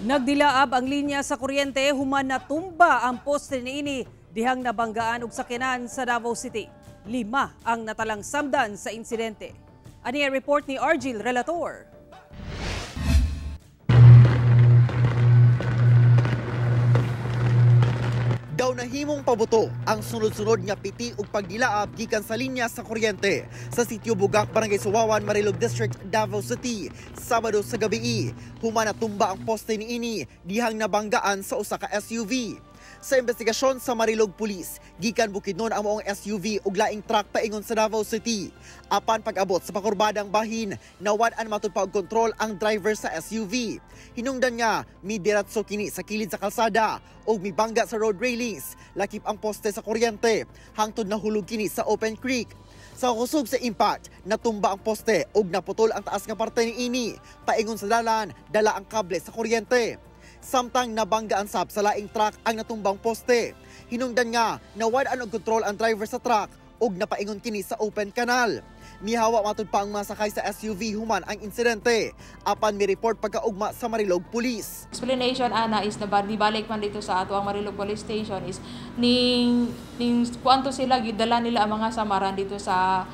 Nagdilaab ang linya sa kuryente human natumba ang poste niini dihang nabanggaan og sakyanan sa Davao City. 5 ang natalang samdan sa insidente. Ani ang report ni Argil Relator. Daw nahimong pabuto ang sunod-sunod nga piti ug pagdilaab gikan sa linya sa kuryente sa sitio Bugak, Barangay Suwawan, Marilog District, Davao City, Sabado sa gabi. Human natumba ang poste niini dihang nabanggaan sa usa ka SUV. Sa investigasyon sa Marilog Police, gikan Bukidnon ang maong SUV ug laing truck paingon sa Davao City. Apan pag-abot sa pakurbadang bahin, nawad-an matud pa og kontrol ang driver sa SUV. Hinungdan nga midiratso kini sa kilid sa kalsada ug mibangga sa road railings, lakip ang poste sa kuryente hangtod nahulog kini sa open creek. Sa kusog sa impact, natumba ang poste ug naputol ang taas nga parte niini. Paingon sa dalan, dala ang kable sa kuryente. Samtang nabanggaan sab sa laing truck ang natumbang poste. Hinungdan nga nawad-an og kontrol ang driver sa truck ug napaingon kini sa open canal. Mihawa matud pa ang masakay sa SUV human ang insidente. Apan mi report pagkaugma sa Marilog Police. Explanation ana is nabalik man dito sa ato ang Marilog Police Station is ning kuanto sila gidala nila ang mga samaran dito sa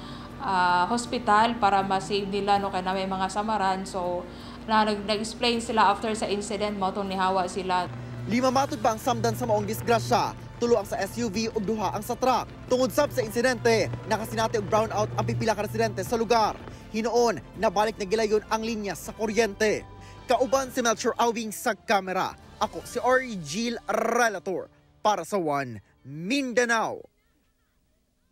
hospital para ma-save nila no kay na may mga samaran. So nag-explain sila after sa incident mo itong nihawa sila. 5 matud pa ang samdan sa maong disgrasya. 3 ang sa SUV ug 2 ang sa truck. Tungod sab sa insidente, nakasinati og brownout ang pipila ka residente sa lugar. Hinoon, nabalik na gilayon ang linya sa kuryente. Kauban si Melchor Awing sa kamera. Ako si Argil Relator para sa One Mindanao.